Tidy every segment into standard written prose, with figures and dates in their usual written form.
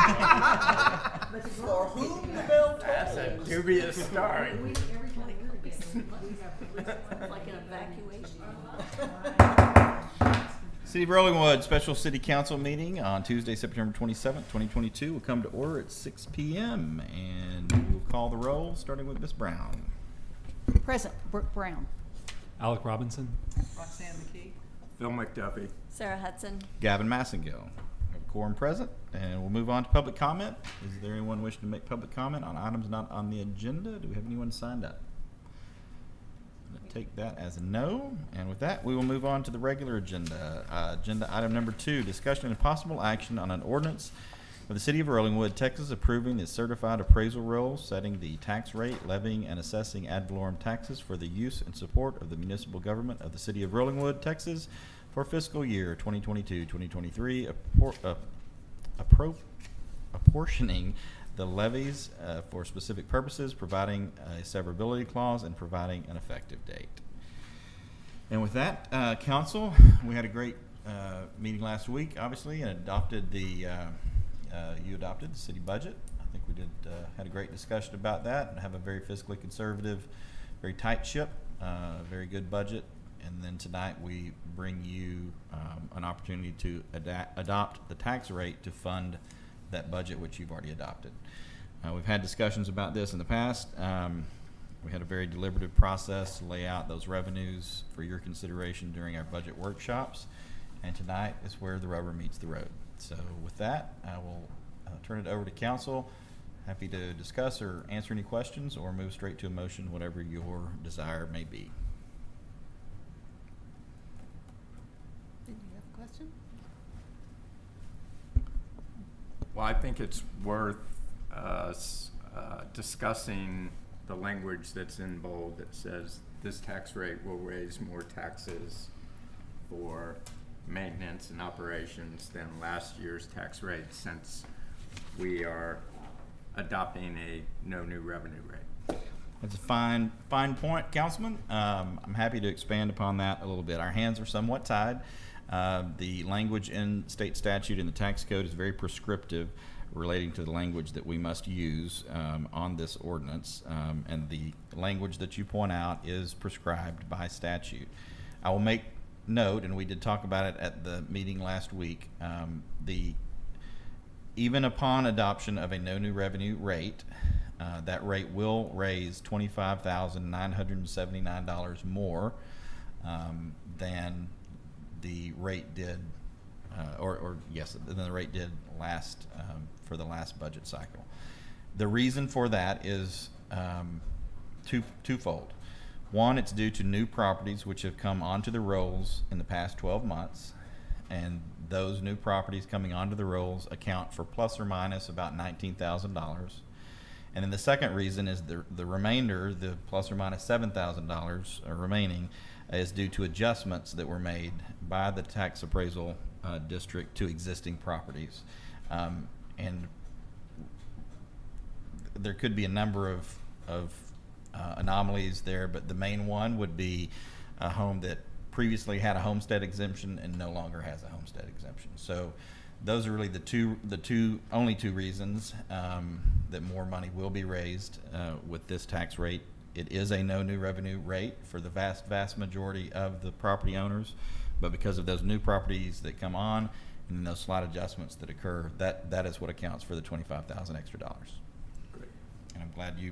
For whom the bell That's a tolls. dubious start. Every time you're getting, like an evacuation. City of Rollingwood Special City Council meeting on Tuesday, September 27th, 2022 will come to order at 6 p.m. and we'll call the roll, starting with Ms. Brown. Present, Brooke Brown. Alec Robinson. Roxanne McKee. Phil McDuffie. Sarah Hudson. Gavin Massengill. We have a quorum present, and we'll move on to public comment. Is there anyone wishing to make public comment on items not on the agenda? Do we have anyone signed up? I'm gonna take that as a no, and with that, we will move on to the regular agenda. Agenda item number 2, discussion and possible action on an ordinance of the City of Rollingwood, Texas, approving the certified appraisal roll, setting the tax rate, levying and assessing ad valorem taxes for the use and support of the municipal government of the City of Rollingwood, Texas, for fiscal year 2022-2023, apportioning the levies for specific purposes, providing a severability clause, and providing an effective date. And with that, council, we had a great meeting last week, obviously, and adopted the you adopted the city budget. I think we did had a great discussion about that, and have a very fiscally conservative, very tight ship, very good budget. And then tonight we bring you an opportunity to adopt the tax rate to fund that budget which you've already adopted. We've had discussions about this in the past. We had a very deliberative process to lay out those revenues for your consideration during our budget workshops. And tonight is where the rubber meets the road. So with that, I will turn it over to council. Happy to discuss or answer any questions, or move straight to a motion, whatever your desire may be. Did you have a question? Well, I think it's worth us discussing the language that's in bold that says this tax rate will raise more taxes for maintenance and operations than last year's tax rate, since we are adopting a no new revenue rate. That's a fine point, Councilman. I'm happy to expand upon that a little bit. Our hands are somewhat tied. The language in state statute in the tax code is very prescriptive relating to the language that we must use on this ordinance, and the language that you point out is prescribed by statute. I will make note, and we did talk about it at the meeting last week, even upon adoption of a no new revenue rate, that rate will raise $25,979 more than the rate did, than the rate did last for the last budget cycle. The reason for that is twofold. One, it's due to new properties which have come onto the rolls in the past 12 months, and those new properties coming onto the rolls account for plus or minus about $19,000. And then the second reason is the remainder, the plus or minus $7,000 remaining, is due to adjustments that were made by the tax appraisal district to existing properties. And there could be a number of anomalies there, but the main one would be a home that previously had a homestead exemption and no longer has a homestead exemption. So those are really the only two reasons that more money will be raised with this tax rate. It is a no new revenue rate for the vast majority of the property owners, but because of those new properties that come on and those slight adjustments that occur, that is what accounts for the $25,000 extra dollars. Great. And I'm glad you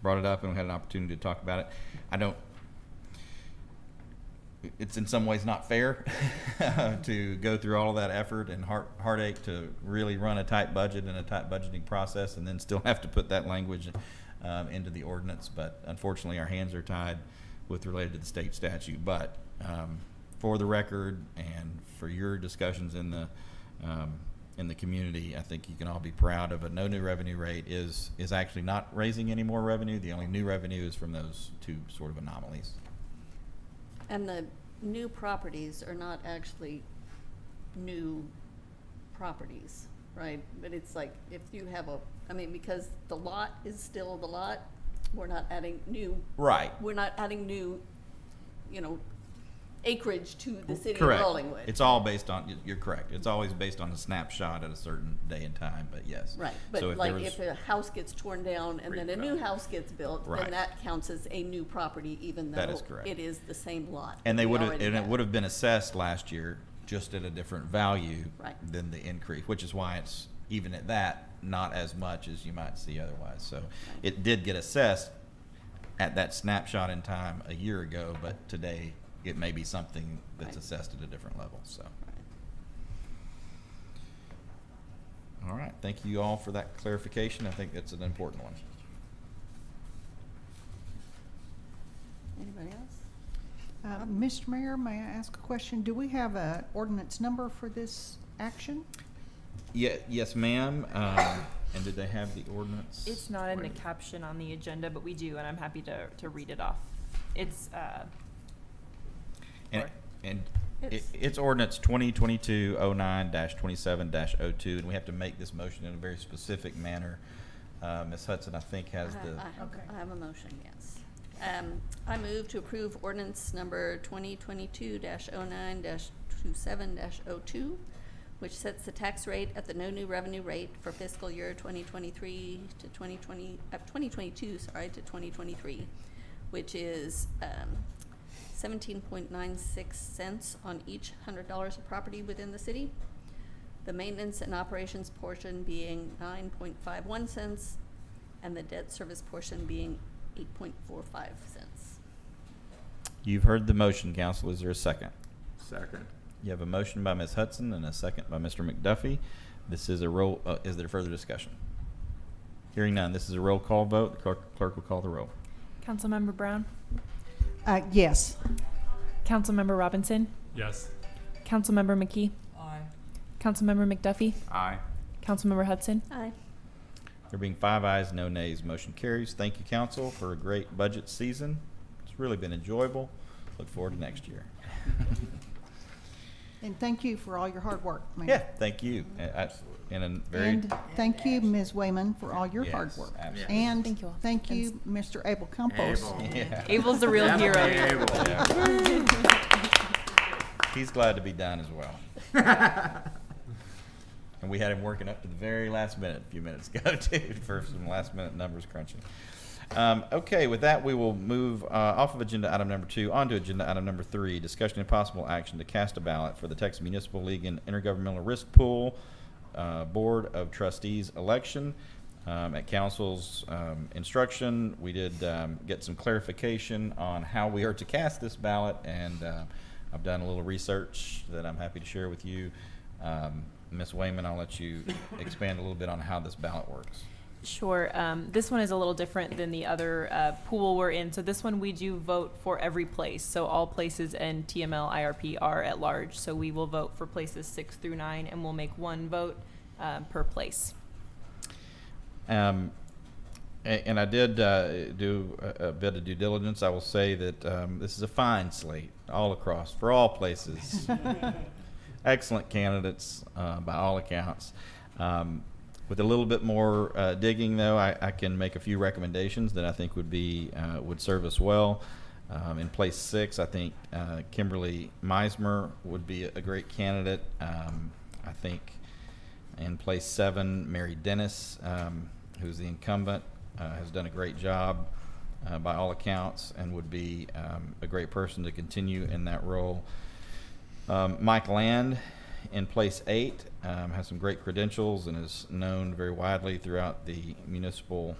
brought it up and we had an opportunity to talk about it. It's in some ways not fair to go through all of that effort and heartache to really run a tight budget and a tight budgeting process, and then still have to put that language into the ordinance. But unfortunately, our hands are tied with related to the state statute. But for the record and for your discussions in the community, I think you can all be proud of a no new revenue rate is actually not raising any more revenue. The only new revenue is from those two sort of anomalies. And the new properties are not actually new properties, right? But it's like if you have because the lot is still the lot, we're not adding new. Right. We're not adding new, acreage to the city of Correct. Rollingwood. It's all based on, you're correct. It's always based on a snapshot at a certain day and time, but yes. Right, So but there like was- if a house gets torn down and then a new house gets built, Right. then that counts as a new property, even That though is correct. it is the same lot. And that they we would have, already and it have. would have been assessed last year just at a different value Right. than the increase, which is why it's even at that, not as much as you might see otherwise. So it did get assessed at that snapshot in time a year ago, but today it may be something that's Right. assessed at a different level, so. Right. All right, thank you all for that clarification. I think that's an important one. Anybody else? Mr. Mayor, may I ask a question? Do we have a ordinance number for this action? Yeah, yes, ma'am. And did they have the ordinance? It's not in the Wait. caption on the agenda, but we do, and I'm happy to read it off. It's, And, Sorry. and It's- it's ordinance 2022-09-27-02, and we have to make this motion in a very specific manner. Ms. Hudson, I think, has the, I have a motion, yes. I move to approve ordinance number 2022-09-27-02, which sets the tax rate at the no new revenue rate for fiscal year 2023 to 2022, sorry, to 2023, which is 17.96 cents on each $100 of property within the city. The maintenance and operations portion being 9.51 cents, and the debt service portion being 8.45 cents. you've heard the motion, council. Is there a second? Second. You have a motion by Ms. Hudson and a second by Mr. McDuffie. This is a roll, is there further discussion? Hearing none, this is a roll call vote. The clerk will call the roll. Councilmember Brown, Yes. Councilmember Robinson, Yes. Councilmember McKee, Aye. Councilmember McDuffie, Aye. Councilmember Hudson. Aye. There being 5 ayes, no nays, motion carries. Thank you, council, for a great budget season. It's really been enjoyable. Look forward to next year. And thank you for all your hard work, Mayor. Yeah, thank you. In a very, And thank you, Ms. Wayman, for all your hard Yes, work. absolutely. And Thank you all. thank you, Mr. Abel Campos. Abel. yeah. Abel's the real hero. Definitely Abel. He's glad to be done as well. And we had him working up to the very last minute, a few minutes ago, too, for some last minute numbers crunching. Okay, with that, we will move off of agenda item number 2 onto agenda item number 3, discussion and possible action to cast a ballot for the Texas Municipal League and Intergovernmental Risk Pool Board of Trustees election. At council's instruction, we did get some clarification on how we are to cast this ballot, and I've done a little research that I'm happy to share with you. Ms. Wayman, I'll let you expand a little bit on how this ballot works. Sure. This one is a little different than the other pool we're in. So this one we do vote for every place. So all places in TML IRP are at large. So we will vote for places 6 through 9, and we'll make one vote per place. And I did do a bit of due diligence. I will say that this is a fine slate all across for all places. Excellent candidates by all accounts. With a little bit more digging, though, I can make a few recommendations that I think would serve us well. In place 6, I think Kimberly Meismer would be a great candidate. I think in place 7, Mary Dennis, who's the incumbent, has done a great job by all accounts and would be a great person to continue in that role. Mike Land in place 8 has some great credentials and is known very widely throughout the municipal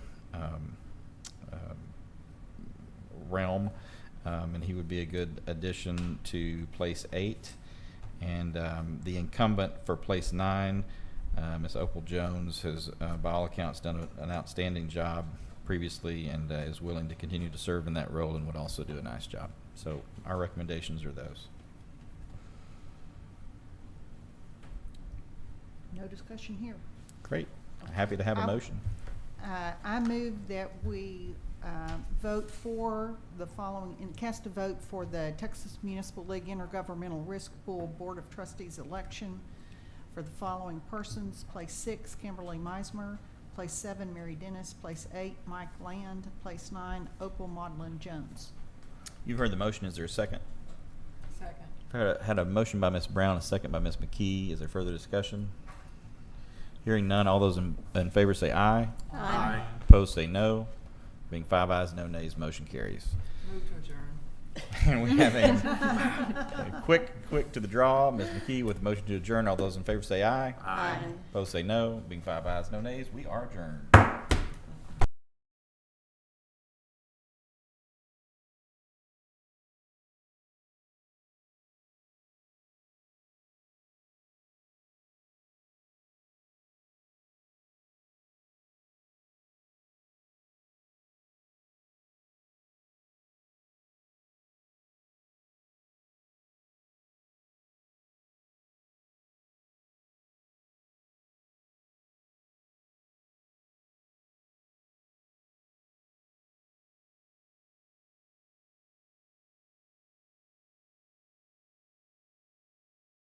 realm, and he would be a good addition to place 8. And the incumbent for place 9, Ms. Opal Jones, has by all accounts done an outstanding job previously and is willing to continue to serve in that role and would also do a nice job. So our recommendations are those. No discussion here. Great. Happy to have a I'll- motion. I move that we vote for the following, and cast a vote for the Texas Municipal League Intergovernmental Risk Pool Board of Trustees election for the following persons: place 6, Kimberly Meismer; place 7, Mary Dennis; place 8, Mike Land; place 9, Opal Maudlin Jones. You've heard the motion. Is there a second? Second. Had a motion by Ms. Brown, a second by Ms. McKee. Is there further discussion? Hearing none, all those in favor say aye. Aye. Opposed say no. Being 5 ayes, no nays, motion carries. Move to adjourn. And we have a quick to the draw. Ms. McKee with a motion to adjourn. All those in favor say aye. Aye. Opposed say no. Being 5 ayes, no nays, we are adjourned.